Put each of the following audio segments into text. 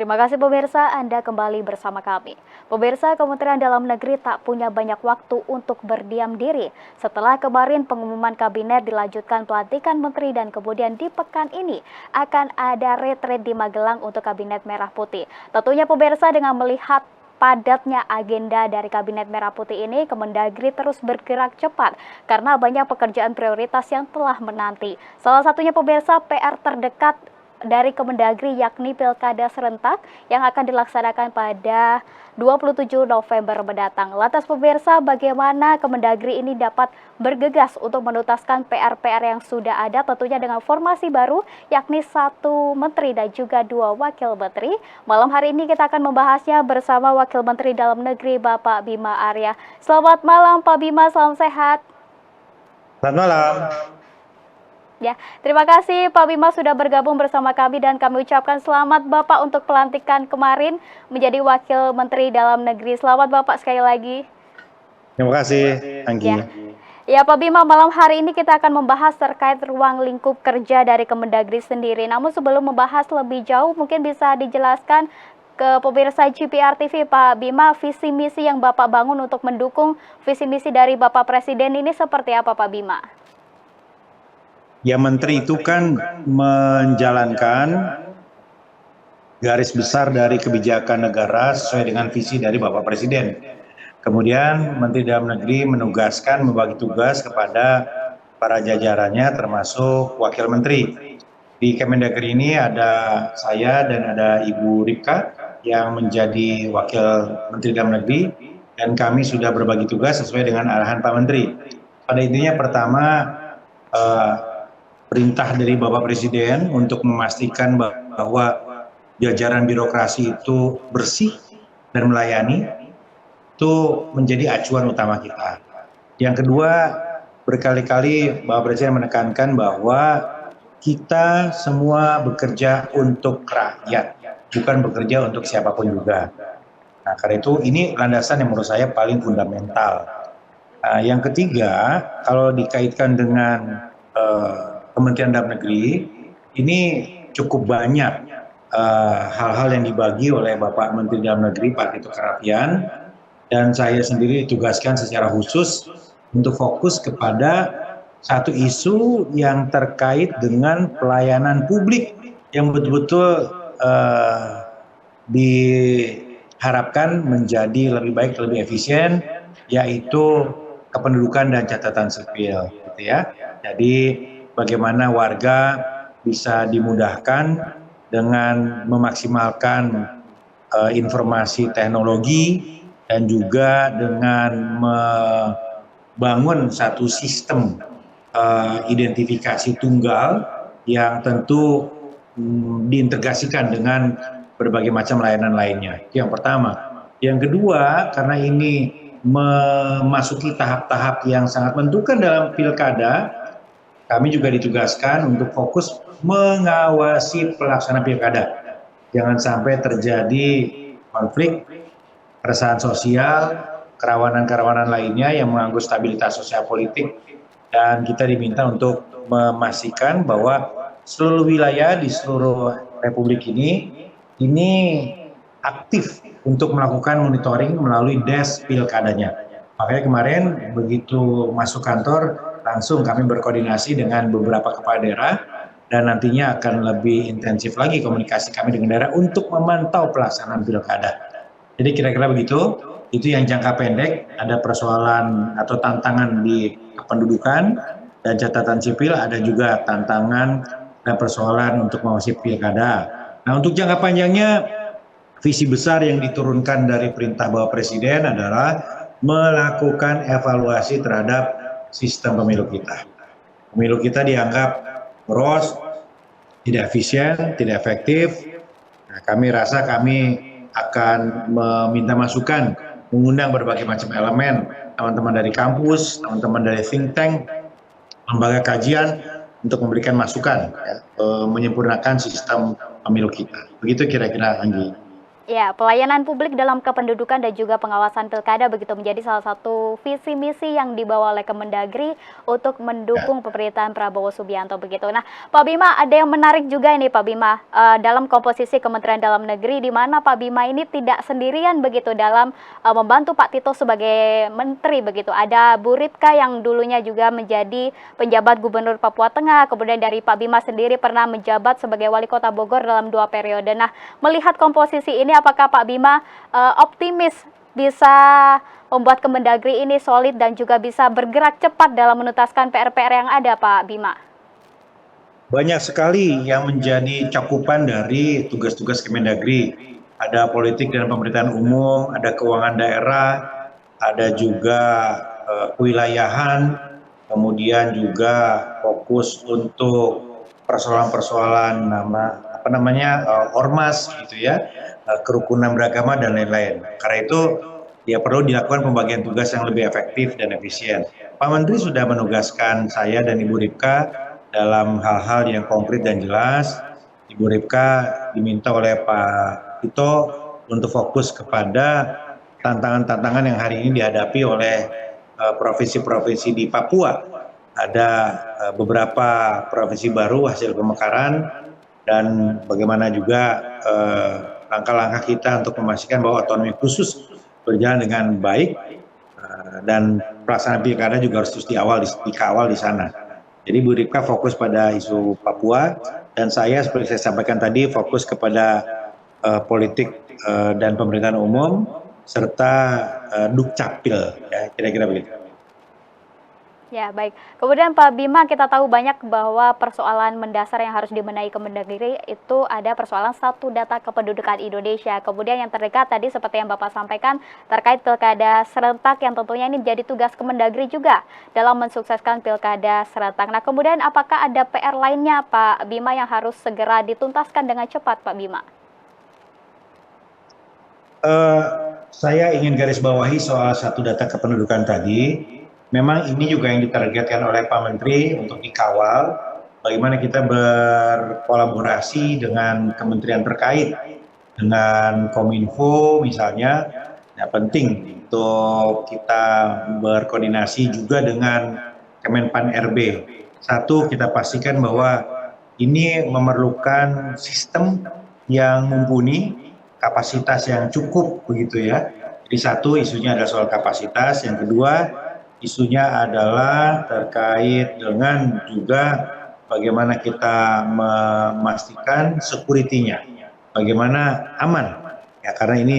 Terima kasih pemirsa, Anda kembali bersama kami. Pemirsa, Kementerian Dalam Negeri tak punya banyak waktu untuk berdiam diri. Setelah kemarin pengumuman kabinet dilanjutkan pelantikan menteri dan kemudian di pekan ini akan ada retret di Magelang untuk kabinet merah putih. Tentunya pemirsa dengan melihat padatnya agenda dari Kabinet Merah Putih ini, Kemendagri terus bergerak cepat karena banyak pekerjaan prioritas yang telah menanti. Salah satunya pemirsa PR terdekat dari Kemendagri yakni Pilkada serentak yang akan dilaksanakan pada 27 November mendatang. Lantas pemirsa, bagaimana Kemendagri ini dapat bergegas untuk menuntaskan PR-PR yang sudah ada tentunya dengan formasi baru yakni 1 menteri dan juga 2 wakil menteri. Malam hari ini kita akan membahasnya bersama Wakil Menteri Dalam Negeri Bapak Bima Arya. Selamat malam Pak Bima, salam sehat. Selamat malam. Ya, terima kasih Pak Bima sudah bergabung bersama kami dan kami ucapkan selamat Bapak untuk pelantikan kemarin menjadi Wakil Menteri Dalam Negeri. Selamat Bapak sekali lagi. Terima kasih, Anggi. Ya Pak Bima, malam hari ini kita akan membahas terkait ruang lingkup kerja dari Kemendagri sendiri. Namun sebelum membahas lebih jauh, mungkin bisa dijelaskan ke pemirsa GPR TV Pak Bima, visi misi yang Bapak bangun untuk mendukung visi misi dari Bapak Presiden ini seperti apa Pak Bima? Ya, menteri itu kan menjalankan garis besar dari kebijakan negara sesuai dengan visi dari Bapak Presiden. Kemudian Menteri Dalam Negeri menugaskan membagi tugas kepada para jajarannya termasuk Wakil Menteri. Di Kemendagri ini ada saya dan ada Ibu Rika yang menjadi Wakil Menteri Dalam Negeri dan kami sudah berbagi tugas sesuai dengan arahan Pak Menteri. Pada intinya pertama perintah dari Bapak Presiden untuk memastikan bahwa jajaran birokrasi itu bersih dan melayani, itu menjadi acuan utama kita. Yang kedua, berkali-kali Bapak Presiden menekankan bahwa kita semua bekerja untuk rakyat, bukan bekerja untuk siapapun juga. Nah, karena itu ini landasan yang menurut saya paling fundamental. Yang ketiga, kalau dikaitkan dengan Kementerian Dalam Negeri, ini cukup banyak hal-hal yang dibagi oleh Bapak Menteri Dalam Negeri, Pak Tito Karnavian, dan saya sendiri ditugaskan secara khusus untuk fokus kepada satu isu yang terkait dengan pelayanan publik yang betul-betul diharapkan menjadi lebih baik, lebih efisien, yaitu kependudukan dan catatan sipil, gitu ya. Jadi bagaimana warga bisa dimudahkan dengan memaksimalkan informasi teknologi dan juga dengan membangun satu sistem identifikasi tunggal yang tentu diintegrasikan dengan berbagai macam layanan lainnya. Itu yang pertama. Yang kedua, karena ini memasuki tahap-tahap yang sangat menentukan dalam pilkada, kami juga ditugaskan untuk fokus mengawasi pelaksanaan pilkada. Jangan sampai terjadi konflik, keresahan sosial, kerawanan-kerawanan lainnya yang mengganggu stabilitas sosial politik. Dan kita diminta untuk memastikan bahwa seluruh wilayah di seluruh Republik ini aktif untuk melakukan monitoring melalui desk pilkadanya. Makanya kemarin begitu masuk kantor, langsung kami berkoordinasi dengan beberapa kepala daerah dan nantinya akan lebih intensif lagi komunikasi kami dengan daerah untuk memantau pelaksanaan pilkada. Jadi kira-kira begitu, itu yang jangka pendek, ada persoalan atau tantangan di kependudukan dan catatan sipil, ada juga tantangan dan persoalan untuk mengawasi pilkada. Nah, untuk jangka panjangnya, visi besar yang diturunkan dari perintah Bapak Presiden adalah melakukan evaluasi terhadap sistem pemilu kita. Pemilu kita dianggap boros, tidak efisien, tidak efektif. Nah, kami rasa kami akan meminta masukan, mengundang berbagai macam elemen, teman-teman dari kampus, teman-teman dari think tank, lembaga kajian, untuk memberikan masukan, menyempurnakan sistem pemilu kita. Begitu kira-kira, Anggi. Ya, pelayanan publik dalam kependudukan dan juga pengawasan pilkada begitu menjadi salah satu visi misi yang dibawa oleh Kemendagri untuk Ya. mendukung pemerintahan Prabowo Subianto begitu. Nah, Pak Bima ada yang menarik juga ini Pak Bima dalam komposisi Kementerian Dalam Negeri di mana Pak Bima ini tidak sendirian begitu dalam membantu Pak Tito sebagai menteri begitu. Ada Bu Ripka yang dulunya juga menjadi penjabat Gubernur Papua Tengah, kemudian dari Pak Bima sendiri pernah menjabat sebagai Wali Kota Bogor dalam 2 periode. Nah, melihat komposisi ini, apakah Pak Bima optimis bisa membuat Kemendagri ini solid dan juga bisa bergerak cepat dalam menuntaskan PR-PR yang ada, Pak Bima? Banyak sekali yang menjadi cakupan dari tugas-tugas Kemendagri. Ada politik dan pemerintahan umum, ada keuangan daerah, ada juga kewilayahan, kemudian juga fokus untuk persoalan-persoalan ormas gitu ya, kerukunan beragama dan lain-lain. Karena itu ya perlu dilakukan pembagian tugas yang lebih efektif dan efisien. Pak Menteri sudah menugaskan saya dan Ibu Ripka dalam hal-hal yang konkret dan jelas. Ibu Ripka diminta oleh Pak Tito untuk fokus kepada tantangan-tantangan yang hari ini dihadapi oleh provinsi-provinsi di Papua. Ada beberapa provinsi baru hasil pemekaran dan bagaimana juga langkah-langkah kita untuk memastikan bahwa otonomi khusus berjalan dengan baik dan pelaksanaan pilkada juga harus terus dikawal di sana. Jadi Bu Ripka fokus pada isu Papua dan saya seperti saya sampaikan tadi fokus kepada politik dan pemerintahan umum serta Dukcapil, ya kira-kira begitu. Ya, baik. Kemudian Pak Bima, kita tahu banyak bahwa persoalan mendasar yang harus dibenahi Kemendagri itu ada persoalan satu data kependudukan Indonesia. Kemudian yang terdekat tadi seperti yang Bapak sampaikan terkait pilkada serentak yang tentunya ini menjadi tugas Kemendagri juga dalam mensukseskan pilkada serentak. Nah, kemudian apakah ada PR lainnya Pak Bima yang harus segera dituntaskan dengan cepat Pak Bima? Saya ingin garis bawahi soal satu data kependudukan tadi. Memang ini juga yang ditargetkan oleh Pak Menteri untuk dikawal. Bagaimana kita berkolaborasi dengan kementerian terkait, dengan Kominfo misalnya. Ya, penting untuk kita berkoordinasi juga dengan Kemenpan RB. Satu, kita pastikan bahwa ini memerlukan sistem yang mumpuni, kapasitas yang cukup begitu ya. Jadi satu isunya adalah soal kapasitas, yang kedua isunya adalah terkait dengan juga bagaimana kita memastikan security-nya, bagaimana aman ya, karena ini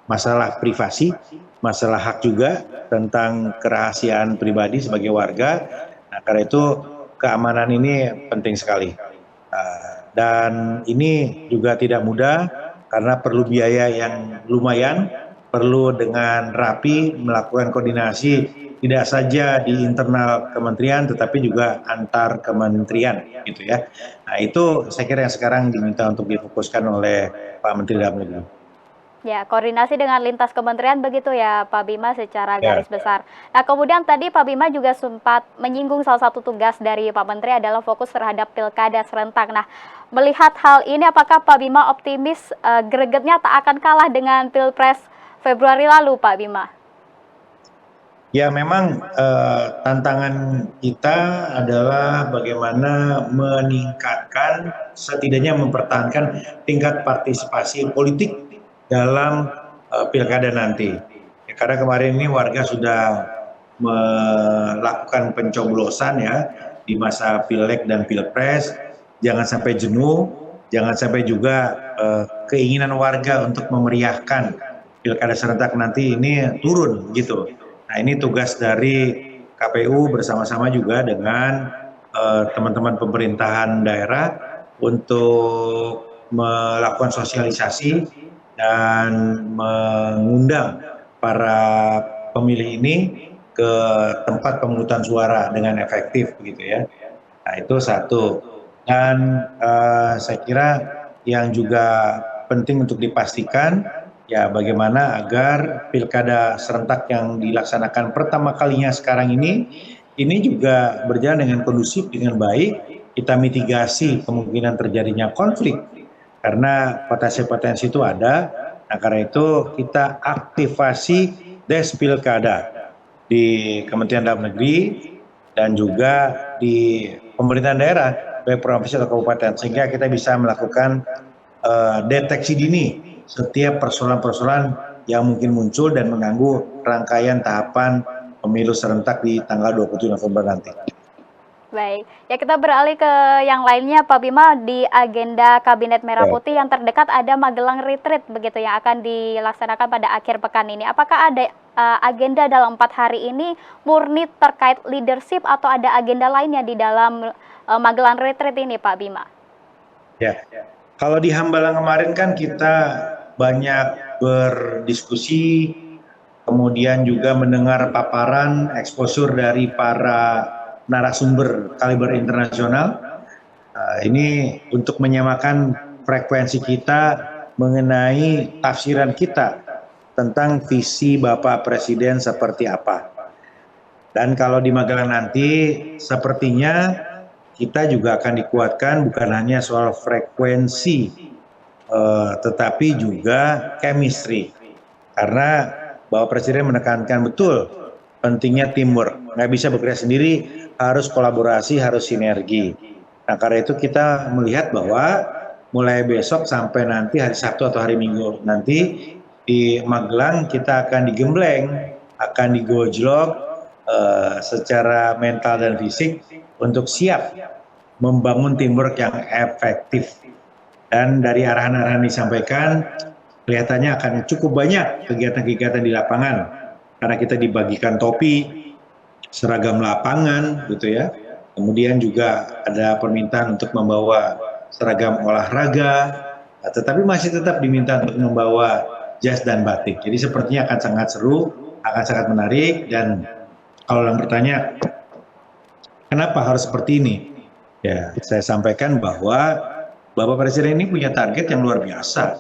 masalah privasi, masalah hak juga tentang kerahasiaan pribadi sebagai warga. Nah, karena itu keamanan ini penting sekali. Dan ini juga tidak mudah karena perlu biaya yang lumayan, perlu dengan rapi melakukan koordinasi tidak saja di internal kementerian tetapi juga antar kementerian gitu ya. Nah, itu saya kira yang sekarang diminta untuk difokuskan oleh Pak Menteri Dalam Negeri. Ya, koordinasi dengan lintas kementerian begitu ya Pak Bima secara Ya. garis besar. Nah, kemudian tadi Pak Bima juga sempat menyinggung salah satu tugas dari Pak Menteri adalah fokus terhadap pilkada serentak. Nah, melihat hal ini apakah Pak Bima optimis gregetnya tak akan kalah dengan Pilpres Februari lalu Pak Bima? Ya, memang tantangan kita adalah bagaimana meningkatkan, setidaknya mempertahankan tingkat partisipasi politik dalam pilkada nanti. Ya, karena kemarin ini warga sudah melakukan pencoblosan ya di masa Pileg dan Pilpres. Jangan sampai jenuh, jangan sampai juga keinginan warga untuk memeriahkan pilkada serentak nanti ini turun gitu. Nah, ini tugas dari KPU bersama-sama juga dengan teman-teman pemerintahan daerah untuk melakukan sosialisasi dan mengundang para pemilih ini ke tempat pemungutan suara dengan efektif begitu ya. Nah, itu satu. Dan saya kira yang juga penting untuk dipastikan ya bagaimana agar pilkada serentak yang dilaksanakan pertama kalinya sekarang ini juga berjalan dengan kondusif, dengan baik, kita mitigasi kemungkinan terjadinya konflik karena potensi-potensi itu ada. Nah, karena itu kita aktivasi Des Pilkada di Kementerian Dalam Negeri dan juga di pemerintahan daerah, baik provinsi atau kabupaten, sehingga kita bisa melakukan deteksi dini setiap persoalan-persoalan yang mungkin muncul dan mengganggu rangkaian tahapan pemilu serentak di tanggal 27 November nanti. Baik, ya kita beralih ke yang lainnya Pak Bima. Di agenda Kabinet Merah Putih yang terdekat ada Magelang Retreat begitu yang akan dilaksanakan pada akhir pekan ini. Apakah ada agenda dalam 4 hari ini murni terkait leadership atau ada agenda lainnya di dalam Magelang Retreat ini Pak Bima? Ya, kalau di Hambalang kemarin kan kita banyak berdiskusi, kemudian juga mendengar paparan eksposur dari para narasumber kaliber internasional. Ini untuk menyamakan frekuensi kita mengenai tafsiran kita tentang visi Bapak Presiden seperti apa. Dan kalau di Magelang nanti sepertinya kita juga akan dikuatkan bukan hanya soal frekuensi, tetapi juga chemistry. Karena Bapak Presiden menekankan betul pentingnya teamwork. Nggak bisa bekerja sendiri, harus kolaborasi, harus sinergi. Nah, karena itu kita melihat bahwa mulai besok sampai nanti hari Sabtu atau hari Minggu nanti di Magelang kita akan digembleng, akan digojlok secara mental dan fisik untuk siap membangun teamwork yang efektif. Dan dari arahan-arahan disampaikan, kelihatannya akan cukup banyak kegiatan-kegiatan di lapangan. Karena kita dibagikan topi, seragam lapangan gitu ya. Kemudian juga ada permintaan untuk membawa seragam olahraga, tetapi masih tetap diminta untuk membawa jas dan batik. Jadi sepertinya akan sangat seru, akan sangat menarik. Dan kalau orang bertanya, kenapa harus seperti ini? Ya, saya sampaikan bahwa Bapak Presiden ini punya target yang luar biasa.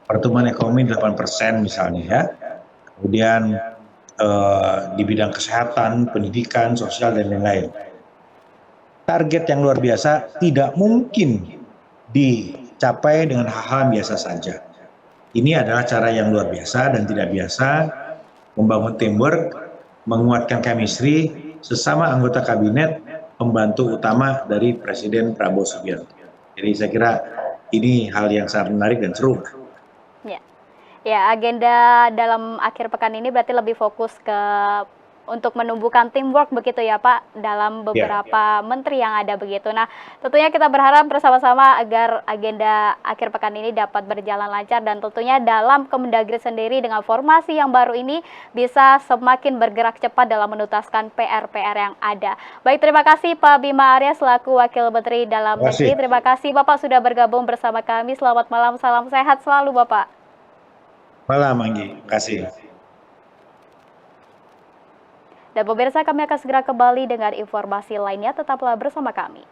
Pertumbuhan ekonomi 8% misalnya ya. Kemudian di bidang kesehatan, pendidikan, sosial, dan lain-lain. Target yang luar biasa tidak mungkin dicapai dengan hal-hal biasa saja. Ini adalah cara yang luar biasa dan tidak biasa membangun teamwork, menguatkan chemistry sesama anggota kabinet pembantu utama dari Presiden Prabowo Subianto. Jadi saya kira ini hal yang sangat menarik dan seru. Ya, agenda dalam akhir pekan ini berarti lebih fokus ke untuk menumbuhkan teamwork begitu ya Pak dalam beberapa menteri yang ada begitu. Nah, tentunya kita berharap bersama-sama agar agenda akhir pekan ini dapat berjalan lancar dan tentunya dalam Kemendagri sendiri dengan formasi yang baru ini bisa semakin bergerak cepat dalam menuntaskan PR-PR yang ada. Baik, terima kasih Pak Bima Arya selaku Wakil Menteri Dalam Negeri. Terima kasih Bapak sudah bergabung bersama kami. Selamat malam, salam sehat selalu Bapak. Malam, Anggi. Terima kasih. Dan pemirsa, kami akan segera kembali dengan informasi lainnya. Tetaplah bersama kami.